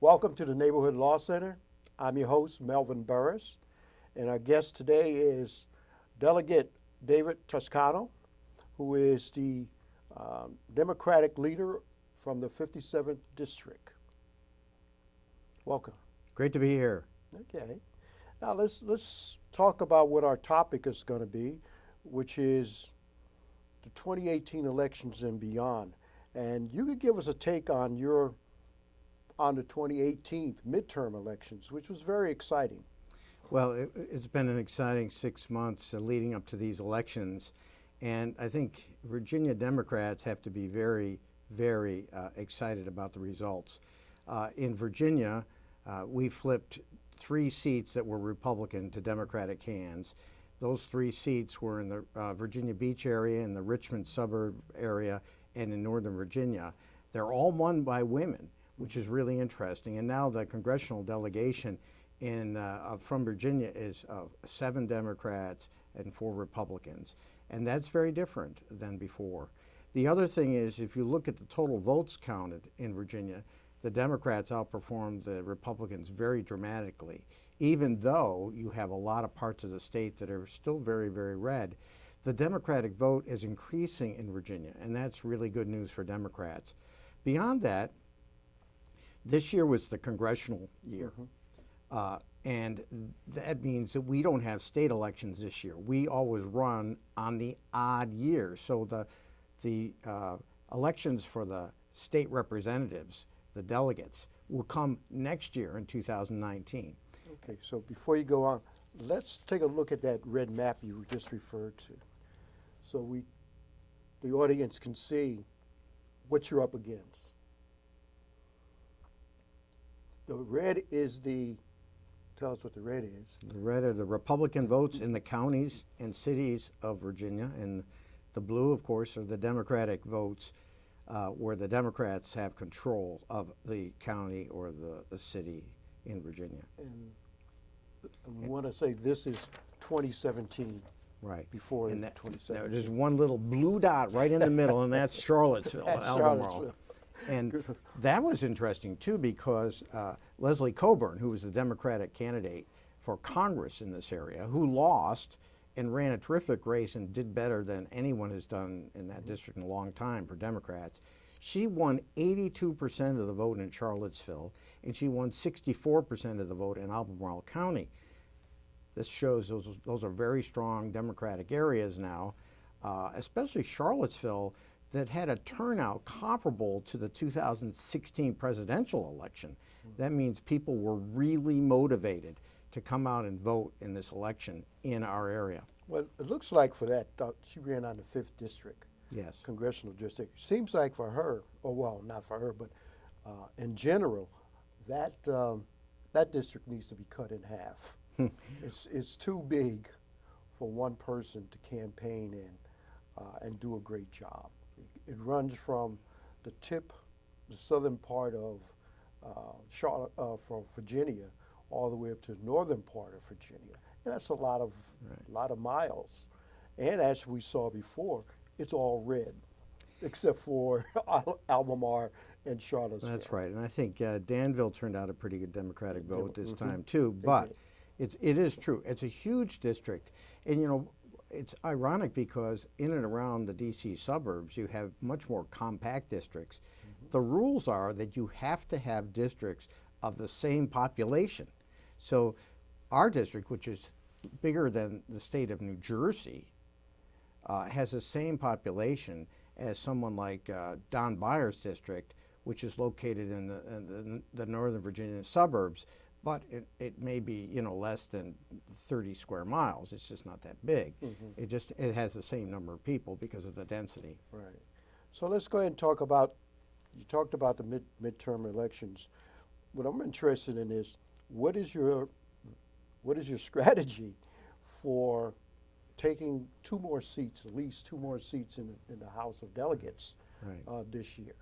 Welcome to the Neighborhood Law Center. I'm your host, Melvin Burris, and our guest today is Delegate David Toscano, who is the Democratic leader from the 57th District. Welcome. Great to be here. Okay. Now let's talk about what our topic is going to be, which is the 2018 elections and beyond. And you could give us a take on the 2018 midterm elections, which was very exciting. Well, it's been an exciting 6 months leading up to these elections, and I think Virginia Democrats have to be very, very excited about the results. In Virginia, we flipped 3 seats that were Republican to Democratic hands. Those 3 seats were in the Virginia Beach area, in the Richmond suburb area, and in Northern Virginia. They're all won by women, which is really interesting. And now the congressional delegation from Virginia is 7 Democrats and 4 Republicans. And that's very different than before. The other thing is, if you look at the total votes counted in Virginia, the Democrats outperformed the Republicans very dramatically, even though you have a lot of parts of the state that are still very, very red. The Democratic vote is increasing in Virginia, and that's really good news for Democrats. Beyond that, this year was the congressional year, and that means that we don't have state elections this year. We always run on the odd year, so the elections for the state representatives, the delegates, will come next year in 2019. Okay, so before you go on, let's take a look at that red map you just referred to, so the audience can see what you're up against. The red is tell us what the red is. The red are the Republican votes in the counties and cities of Virginia, and the blue, of course, are the Democratic votes where the Democrats have control of the county or the city in Virginia. And we want to say this is 2017. Right. Before and 2017. There's one little blue dot right in the middle, and that's Charlottesville, Albemarle. And that was interesting, too, because Leslie Coburn, who was the Democratic candidate for Congress in this area, who lost and ran a terrific race and did better than anyone has done in that district in a long time for Democrats, she won 82% of the vote in Charlottesville, and she won 64% of the vote in Albemarle County. This shows those are very strong Democratic areas now, especially Charlottesville, that had a turnout comparable to the 2016 presidential election. That means people were really motivated to come out and vote in this election in our area. Well, it looks like for that, she ran on the 5th district. Yes. Congressional district. Seems like for her, or well, not for her, but in general, that district needs to be cut in half. It's too big for one person to campaign in and do a great job. It runs from the southern part of Charlotte, from Virginia, all the way up to the northern part of Virginia, and that's a lot of miles. And as we saw before, it's all red, except for Albemarle and Charlottesville. That's right, and I think Danville turned out a pretty good Democratic vote this time too. But it is true. It's a huge district, and you know, it's ironic because in and around the D.C. suburbs, you have much more compact districts. The rules are that you have to have districts of the same population. So our district, which is bigger than the state of New Jersey, has the same population as someone like Don Byers' district, which is located in the Northern Virginia suburbs. But it may be, you know, less than 30 square miles. It's just not that big. It has the same number of people because of the density. Right. So let's go ahead and talk about, you talked about the midterm elections. What I'm interested in is, what is your strategy for taking 2 more seats, at least 2 more seats in the House of Delegates this year?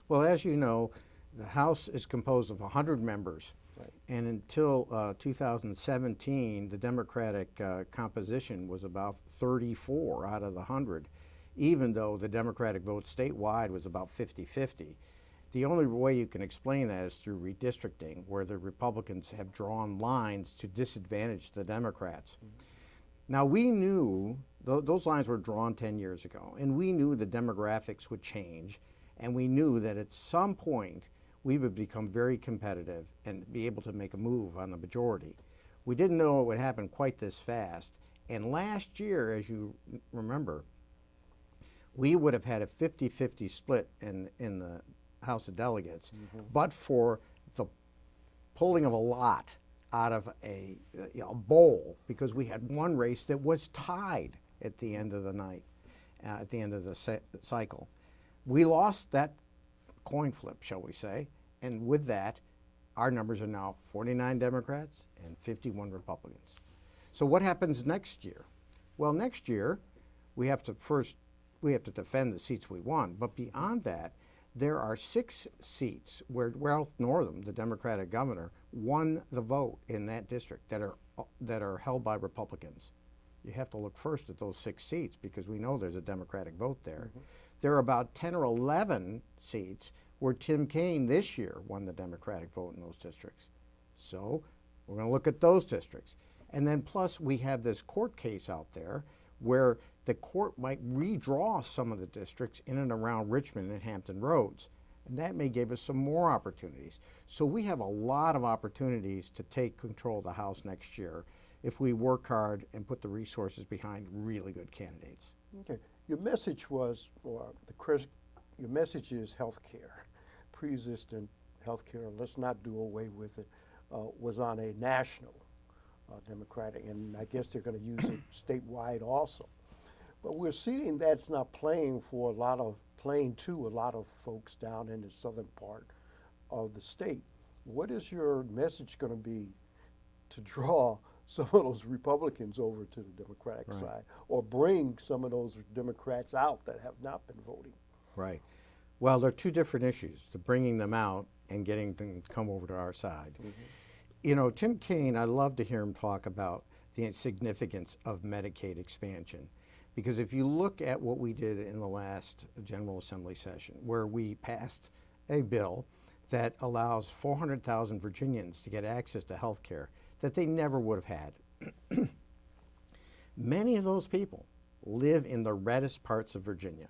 Well, as you know, the House is composed of 100 members. Right. And until 2017, the Democratic composition was about 34 out of the 100, even though the Democratic vote statewide was about 50-50. The only way you can explain that is through redistricting, where the Republicans have drawn lines to disadvantage the Democrats. Now, we knew those lines were drawn 10 years ago, and we knew the demographics would change, and we knew that at some point we would become very competitive and be able to make a move on the majority. We didn't know it would happen quite this fast, and last year, as you remember, we would have had a 50-50 split in the House of Delegates, but for the pulling of a lot out of a bowl, because we had one race that was tied at the end of the night, at the end of the cycle. We lost that coin flip, shall we say, and with that, our numbers are now 49 Democrats and 51 Republicans. So what happens next year? Well, next year, we have to defend the seats we won, but beyond that, there are 6 seats where Ralph Northam, the Democratic governor, won the vote in that district that are held by Republicans. You have to look first at those 6 seats because we know there's a Democratic vote there. There are about 10 or 11 seats where Tim Kaine this year won the Democratic vote in those districts. So we're going to look at those districts. And then plus we have this court case out there where the court might redraw some of the districts in and around Richmond and Hampton Roads. And that may give us some more opportunities. So we have a lot of opportunities to take control of the House next year if we work hard and put the resources behind really good candidates. Okay. Your message was, your message is health care, pre-existing health care, let's not do away with it, was on a national Democratic, and I guess they're going to use it statewide also. But we're seeing that's not playing to a lot of folks down in the southern part of the state. What is your message going to be to draw some of those Republicans over to the Democratic side, or bring some of those Democrats out that have not been voting? Right. Well, there are 2 different issues, the bringing them out and getting them to come over to our side. You know, Tim Kaine, I love to hear him talk about the significance of Medicaid expansion. Because if you look at what we did in the last General Assembly session, where we passed a bill that allows 400,000 Virginians to get access to health care that they never would have had. Many of those people live in the reddest parts of Virginia.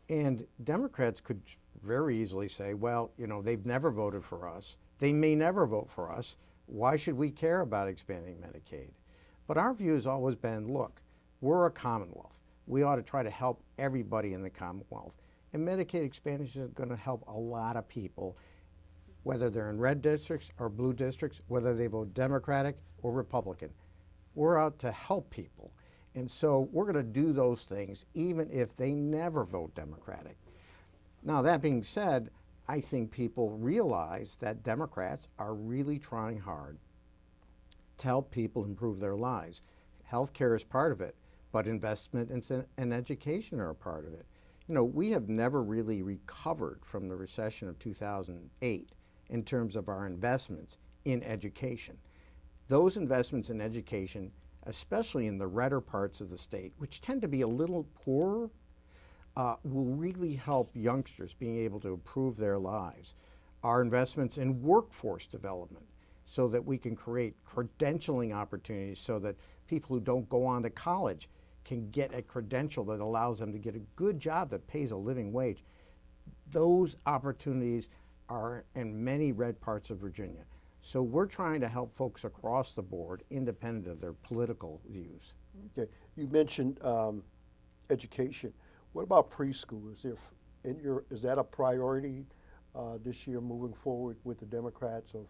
And Democrats could very easily say, well, you know, they've never voted for us. They may never vote for us. Why should we care about expanding Medicaid? But our view has always been, look, we're a Commonwealth. We ought to try to help everybody in the Commonwealth. And Medicaid expansion is going to help a lot of people, whether they're in red districts or blue districts, whether they vote Democratic or Republican. We're out to help people. And so we're going to do those things even if they never vote Democratic. Now, that being said, I think people realize that Democrats are really trying hard to help people improve their lives. Healthcare is part of it, but investment and education are a part of it. You know, we have never really recovered from the recession of 2008 in terms of our investments in education. Those investments in education, especially in the redder parts of the state, which tend to be a little poorer, will really help youngsters being able to improve their lives. Our investments in workforce development, so that we can create credentialing opportunities so that people who don't go on to college can get a credential that allows them to get a good job that pays a living wage. Those opportunities are in many red parts of Virginia. So we're trying to help folks across the board, independent of their political views. Okay, you mentioned education. What about preschool? Is that a priority this year moving forward with the Democrats of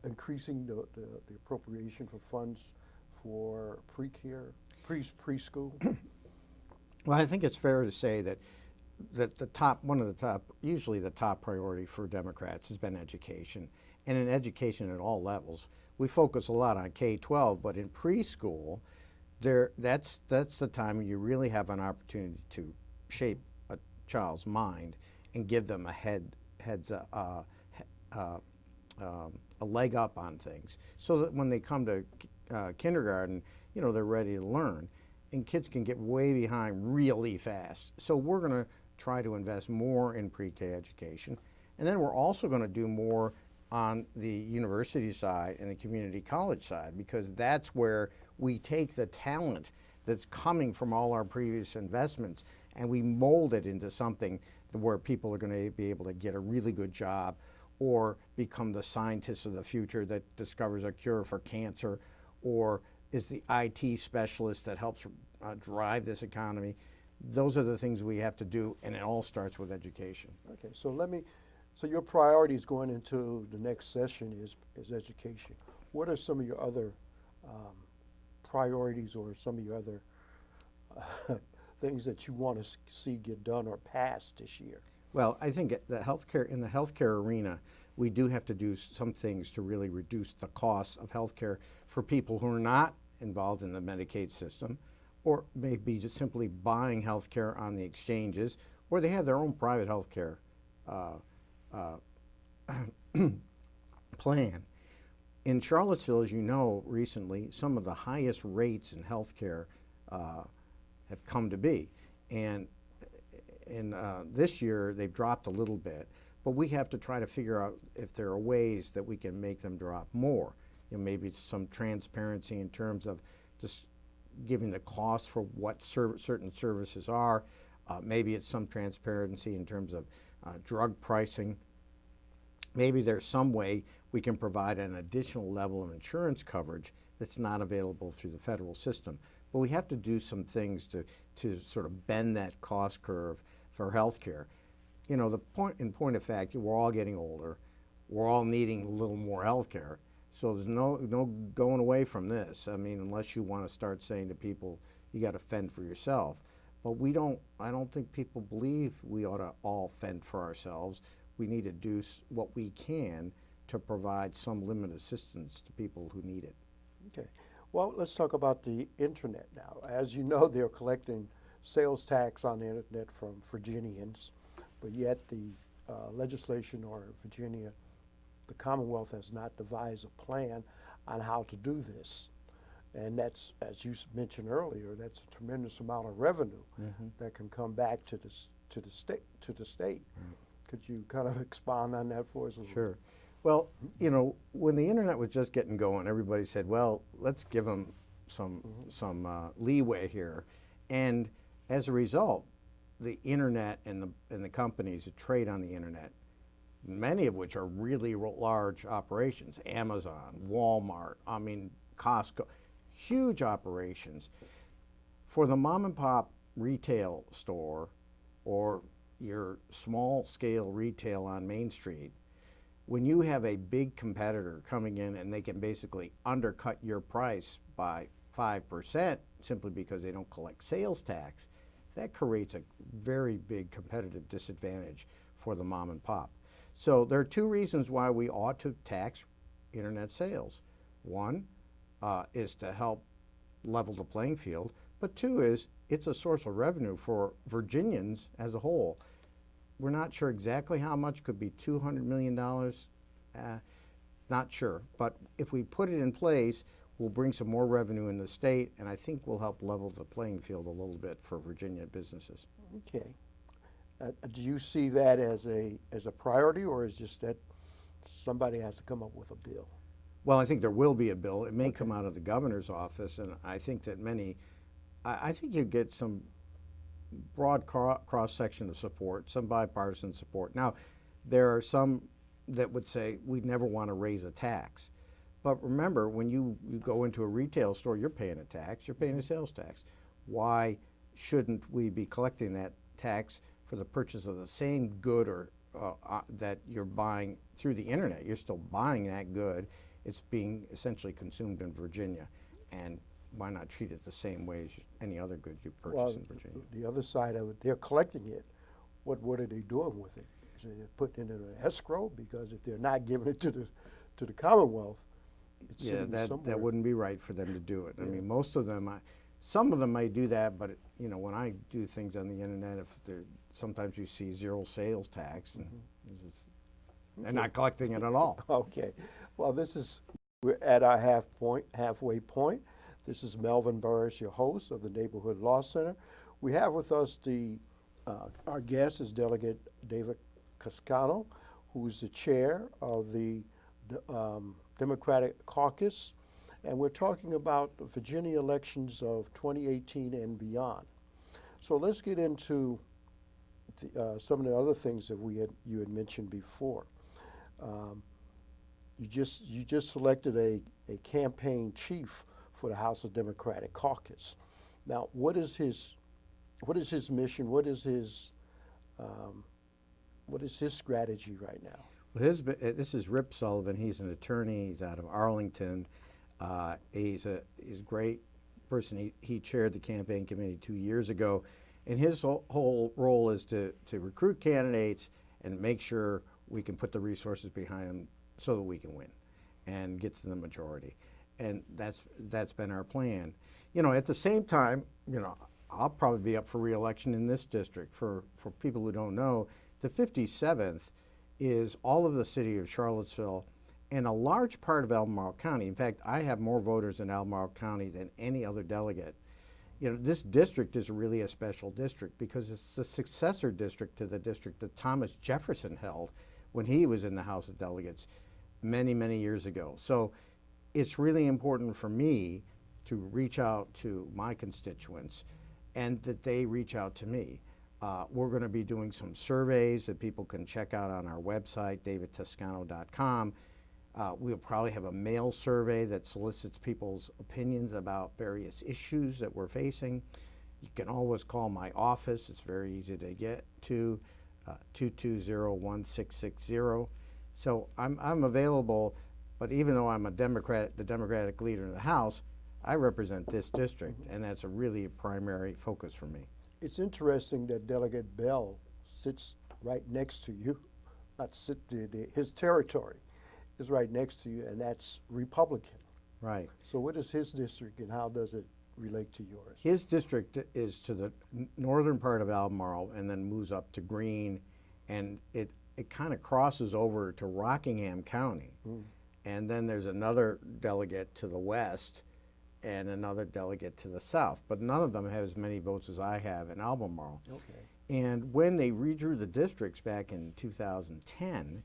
increasing the appropriation for funds for pre-care, preschool? Well, I think it's fair to say that usually the top priority for Democrats has been education, and in education at all levels. We focus a lot on K-12, but in preschool, that's the time you really have an opportunity to shape a child's mind and give them a leg up on things, so that when they come to kindergarten, you know, they're ready to learn. And kids can get way behind really fast. So we're going to try to invest more in pre-K education. And then we're also going to do more on the university side and the community college side, because that's where we take the talent that's coming from all our previous investments and we mold it into something where people are going to be able to get a really good job or become the scientists of the future that discovers a cure for cancer, or is the IT specialist that helps drive this economy. Those are the things we have to do, and it all starts with education. Okay, so your priorities going into the next session is education. What are some of your other priorities, or some of your other things that you want to see get done or passed this year? Well, I think in the healthcare arena, we do have to do some things to really reduce the costs of healthcare for people who are not involved in the Medicaid system, or maybe just simply buying healthcare on the exchanges, or they have their own private healthcare plan. In Charlottesville, as you know, recently, some of the highest rates in healthcare have come to be. And in this year, they've dropped a little bit, but we have to try to figure out if there are ways that we can make them drop more. You know, maybe it's some transparency in terms of just giving the cost for what certain services are. Maybe it's some transparency in terms of drug pricing. Maybe there's some way we can provide an additional level of insurance coverage that's not available through the federal system. But we have to do some things to sort of bend that cost curve for healthcare. You know, in point of fact, we're all getting older. We're all needing a little more healthcare. So there's no going away from this. I mean, unless you want to start saying to people, you got to fend for yourself. But I don't think people believe we ought to all fend for ourselves. We need to do what we can to provide some limited assistance to people who need it. Okay. Well, let's talk about the internet now. As you know, they're collecting sales tax on the internet from Virginians, but yet the legislation, or Virginia, the Commonwealth, has not devised a plan on how to do this. And that's, as you mentioned earlier, that's a tremendous amount of revenue that can come back to the state. Could you kind of expound on that for us a little? Sure. Well, you know, when the internet was just getting going, everybody said, well, let's give them some leeway here. And as a result, the internet and the companies that trade on the internet, many of which are really large operations, Amazon, Walmart, I mean, Costco, huge operations. For the mom and pop retail store or your small scale retail on Main Street, when you have a big competitor coming in and they can basically undercut your price by 5% simply because they don't collect sales tax, that creates a very big competitive disadvantage for the mom and pop. So there are two reasons why we ought to tax internet sales. One is to help level the playing field, but two is it's a source of revenue for Virginians as a whole. We're not sure exactly how much, could be $200 million, not sure. But if we put it in place, we'll bring some more revenue in the state, and I think we'll help level the playing field a little bit for Virginia businesses. Okay. Do you see that as a priority, or is just that somebody has to come up with a bill? Well, I think there will be a bill. It may come out of the governor's office, and I think that I think you get some broad cross-section of support, some bipartisan support. Now, there are some that would say we'd never want to raise a tax. But remember, when you go into a retail store, you're paying a tax, you're paying a sales tax. Why shouldn't we be collecting that tax for the purchase of the same good or that you're buying through the internet? You're still buying that good. It's being essentially consumed in Virginia. And why not treat it the same way as any other good you purchase in Virginia? The other side of it, they're collecting it. What are they doing with it? Is it putting it in an escrow? Because if they're not giving it to the Commonwealth, it's sitting somewhere. That wouldn't be right for them to do it. Yeah. I mean, most of them, some of them may do that, but you know, when I do things on the internet, sometimes you see zero sales tax, and they're not collecting it at all. Okay, well, we're at our halfway point. This is Melvin Burris, your host of the Neighborhood Law Center. We have with us our guest is Delegate David Toscano, who's the chair of the Democratic Caucus, and we're talking about the Virginia elections of 2018 and beyond. So let's get into some of the other things that you had mentioned before. You just selected a campaign chief for the House of Democratic Caucus. Now, what is his mission? What is his strategy right now? Well, this is Rip Sullivan. He's an attorney. He's out of Arlington. He's a great person. He chaired the campaign committee 2 years ago, and his whole role is to recruit candidates and make sure we can put the resources behind them so that we can win and get to the majority. And that's been our plan. At the same time, I'll probably be up for re-election in this district. For people who don't know, the 57th is all of the city of Charlottesville and a large part of Albemarle County. In fact, I have more voters in Albemarle County than any other delegate. This district is really a special district because it's the successor district to the district that Thomas Jefferson held when he was in the House of Delegates many, many years ago. So it's really important for me to reach out to my constituents and that they reach out to me. We're going to be doing some surveys that people can check out on our website, davidtoscano.com. We'll probably have a mail survey that solicits people's opinions about various issues that we're facing. You can always call my office. It's very easy to get to, 220-1660. So I'm available, but even though I'm the Democratic leader in the House, I represent this district, and that's a really primary focus for me. It's interesting that Delegate Bell sits right next to you, his territory is right next to you, and that's Republican. Right. So what is his district, and how does it relate to yours? His district is to the northern part of Albemarle and then moves up to Greene, and it kind of crosses over to Rockingham County. And then there's another delegate to the west and another delegate to the south, but none of them have as many votes as I have in Albemarle. Okay. And when they redrew the districts back in 2010,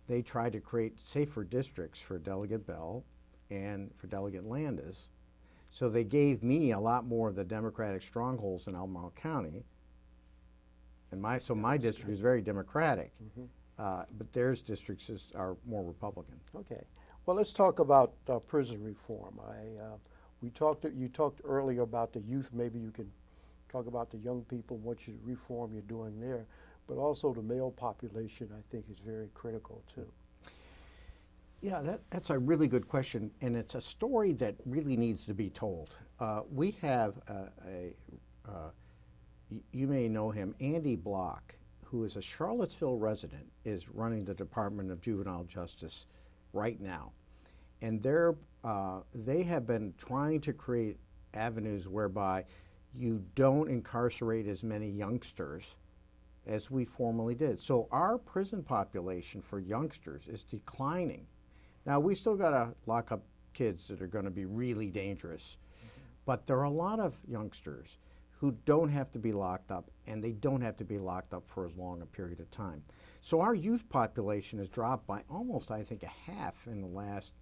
they tried to create safer districts for Delegate Bell and for Delegate Landis. So they gave me a lot more of the Democratic strongholds in Albemarle County. And my district is very Democratic, but their districts are more Republican. Okay. Well, let's talk about prison reform. You talked earlier about the youth. Maybe you can talk about the young people, what reform you're doing there, but also the male population, I think, is very critical too. Yeah, that's a really good question, and it's a story that really needs to be told. We have you may know him, Andy Block, who is a Charlottesville resident, is running the Department of Juvenile Justice right now. And they have been trying to create avenues whereby you don't incarcerate as many youngsters as we formerly did. So our prison population for youngsters is declining. Now, we still got to lock up kids that are going to be really dangerous, but there are a lot of youngsters who don't have to be locked up, and they don't have to be locked up for as long a period of time. So our youth population has dropped by almost, I think, a half in the last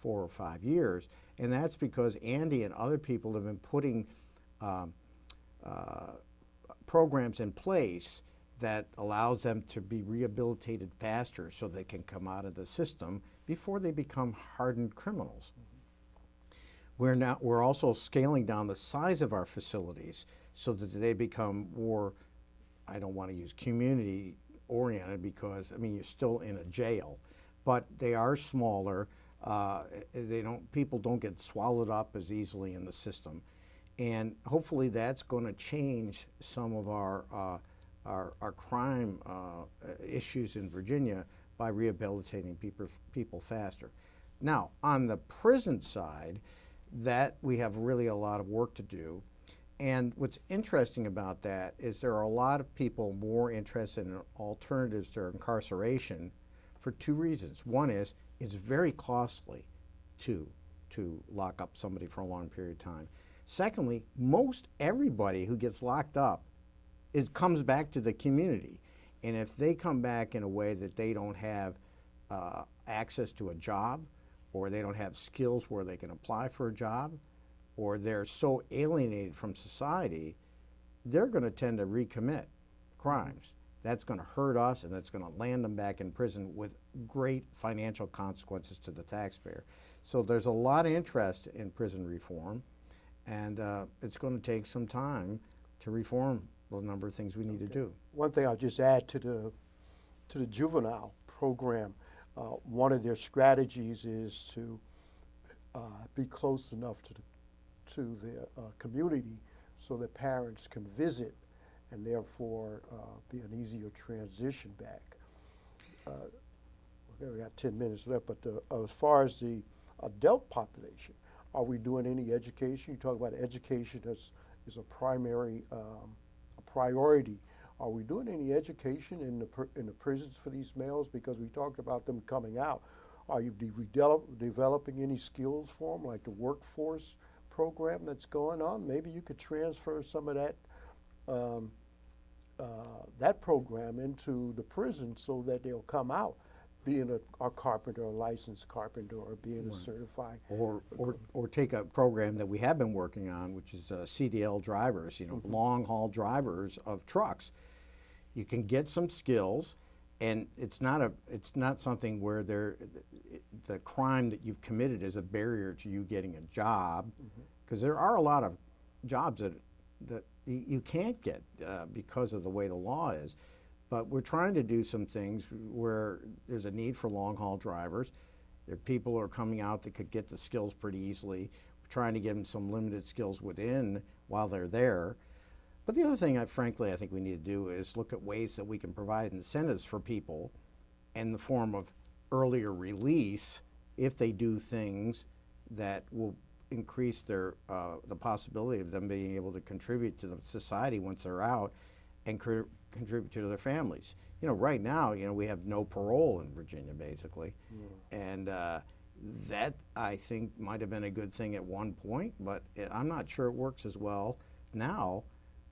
4 or 5 years, and that's because Andy and other people have been putting programs in place that allows them to be rehabilitated faster so they can come out of the system before they become hardened criminals. We're also scaling down the size of our facilities so that they become more, I don't want to use community oriented because, I mean, you're still in a jail, but they are smaller. People don't get swallowed up as easily in the system. And hopefully that's going to change some of our crime issues in Virginia by rehabilitating people faster. Now, on the prison side, that we have really a lot of work to do. And what's interesting about that is there are a lot of people more interested in alternatives to incarceration for 2 reasons. One is it's very costly to lock up somebody for a long period of time. Secondly, most everybody who gets locked up, it comes back to the community. And if they come back in a way that they don't have access to a job, or they don't have skills where they can apply for a job, or they're so alienated from society, they're going to tend to recommit crimes. That's going to hurt us, and that's going to land them back in prison with great financial consequences to the taxpayer. So there's a lot of interest in prison reform, and it's going to take some time to reform the number of things we need to do. One thing I'll just add to the juvenile program, one of their strategies is to be close enough to the community so that parents can visit, and therefore be an easier transition back. We got 10 minutes left, but as far as the adult population, are we doing any education? You talk about education as a primary priority. Are we doing any education in the prisons for these males? Because we talked about them coming out. Are you developing any skills for them, like the workforce program that's going on? Maybe you could transfer some of that program into the prison so that they'll come out being a carpenter, a licensed carpenter, or being a certified. Or take a program that we have been working on, which is CDL drivers, long haul drivers of trucks. You can get some skills, and it's not something where the crime that you've committed is a barrier to you getting a job, because there are a lot of jobs that you can't get because of the way the law is. But we're trying to do some things where there's a need for long-haul drivers. There are people who are coming out that could get the skills pretty easily. We're trying to give them some limited skills within while they're there. But the other thing, frankly, I think we need to do is look at ways that we can provide incentives for people in the form of earlier release if they do things that will increase their the possibility of them being able to contribute to the society once they're out and contribute to their families. Right now, we have no parole in Virginia, basically. And that, I think, might have been a good thing at one point, but I'm not sure it works as well now.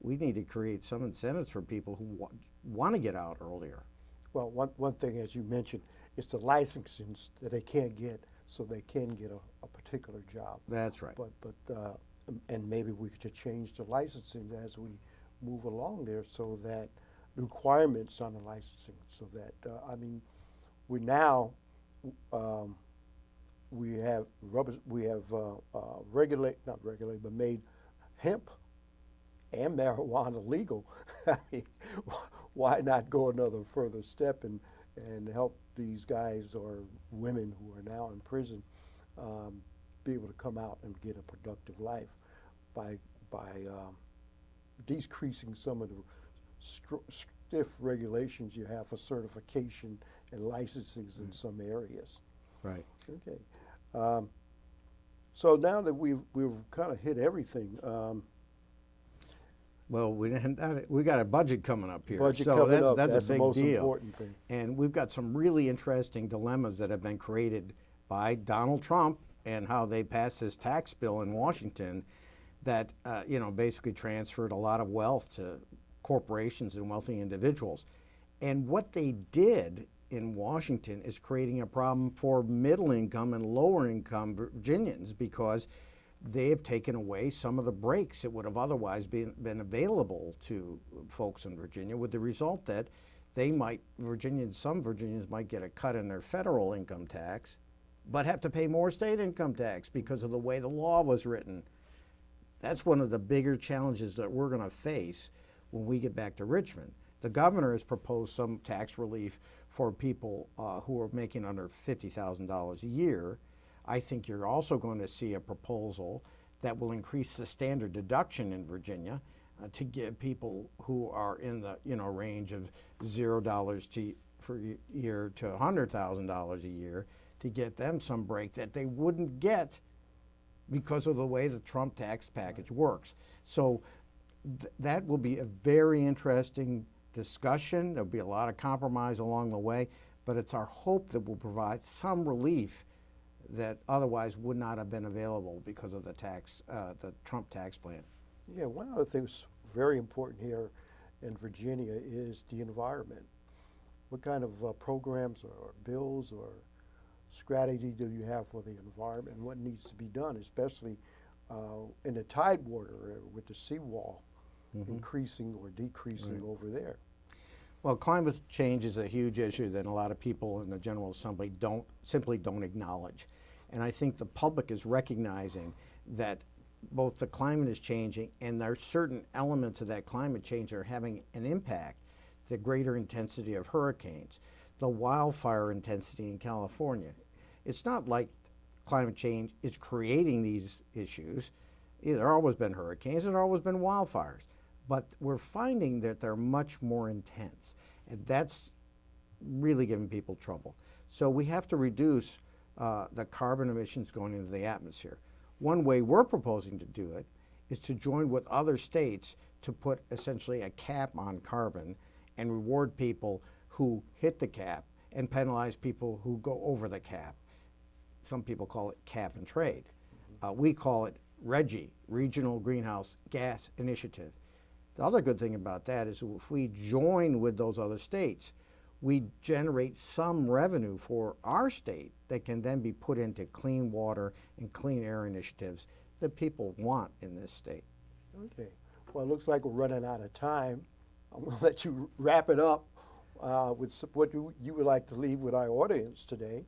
We need to create some incentives for people who want to get out earlier. Well, one thing, as you mentioned, is the licensing that they can't get so they can get a particular job. That's right. But and maybe we could change the licensing as we move along there, so that the requirements on the licensing, so that we have made hemp and marijuana legal. I mean, why not go another further step and help these guys or women who are now in prison be able to come out and get a productive life by decreasing some of the stiff regulations you have for certification and licensings in some areas. Right. Okay. So now that we've kind of hit everything. Well, we got a budget coming up here. Budget so coming up. That's a big the most deal. Important thing. And we've got some really interesting dilemmas that have been created by Donald Trump and how they passed his tax bill in Washington that basically transferred a lot of wealth to corporations and wealthy individuals. And what they did in Washington is creating a problem for middle income and lower income Virginians, because they have taken away some of the breaks that would have otherwise been available to folks in Virginia, with the result that some Virginians might get a cut in their federal income tax, but have to pay more state income tax because of the way the law was written. That's one of the bigger challenges that we're going to face when we get back to Richmond. The governor has proposed some tax relief for people who are making under $50,000 a year. I think you're also going to see a proposal that will increase the standard deduction in Virginia to give people who are in the range of $0 per year to $100,000 a year, to get them some break that they wouldn't get because of the way the Trump tax package works. So that will be a very interesting discussion. There'll be a lot of compromise along the way, but it's our hope that we'll provide some relief that otherwise would not have been available because of the Trump tax plan. Yeah, one other thing that's very important here in Virginia is the environment. what kind of programs or bills or strategy do you have for the environment and what needs to be done, especially in the Tidewater with the seawall increasing or decreasing over there? Well, climate change is a huge issue that a lot of people in the General Assembly simply don't acknowledge. And I think the public is recognizing that both the climate is changing and there are certain elements of that climate change that are having an impact. The greater intensity of hurricanes, the wildfire intensity in California. It's not like climate change is creating these issues. There have always been hurricanes and there have always been wildfires. But we're finding that they're much more intense, and that's really giving people trouble. So we have to reduce the carbon emissions going into the atmosphere. One way we're proposing to do it is to join with other states to put essentially a cap on carbon and reward people who hit the cap and penalize people who go over the cap. Some people call it cap and trade. We call it RGGI, Regional Greenhouse Gas Initiative. The other good thing about that is if we join with those other states, we generate some revenue for our state that can then be put into clean water and clean air initiatives that people want in this state. Okay. Well, it looks like we're running out of time. I'm going to let you wrap it up with what you would like to leave with our audience today.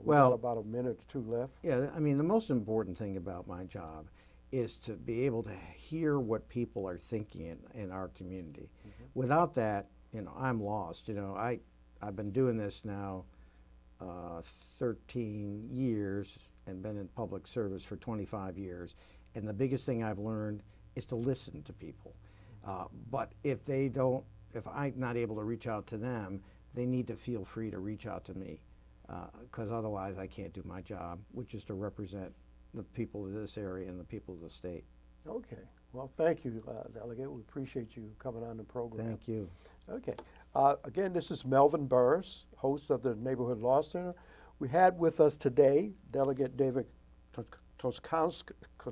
We've got about a minute or two left. Yeah, I mean, the most important thing about my job is to be able to hear what people are thinking in our community. Without that, I'm lost. I've been doing this now 13 years and been in public service for 25 years. And the biggest thing I've learned is to listen to people. But if I'm not able to reach out to them, they need to feel free to reach out to me, because otherwise I can't do my job, which is to represent the people of this area and the people of the state. Okay. Well, thank you, Delegate. We appreciate you coming on the program. Thank you. Okay. Again, this is Melvin Burris, host of the Neighborhood Law Center. We had with us today Delegate David Toscano. Go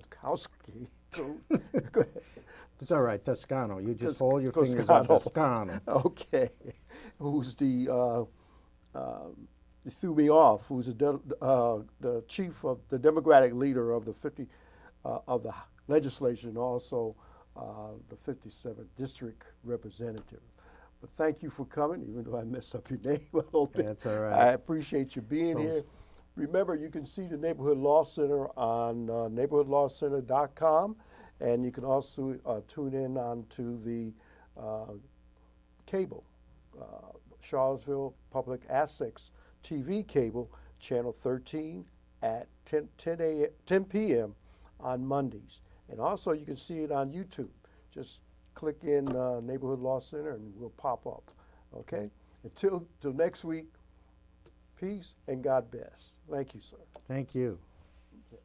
ahead. It's all right, Toscano. You just hold your fingers on Toscano. Okay. Who's he threw me off, who's the chief of the Democratic leader of the of the legislation, and also the 57th district representative. But thank you for coming, even though I messed up your name a little bit. That's all right. I appreciate you being here. Remember, you can see the Neighborhood Law Center on neighborhoodlawcenter.com, and you can also tune in onto the cable, Charlottesville Public Access TV cable, channel 13 at 10 p.m. on Mondays. And also you can see it on YouTube. Just click in Neighborhood Law Center and we'll pop up. Okay? Until next week, peace and God bless. Thank you, sir. Thank you. Okay.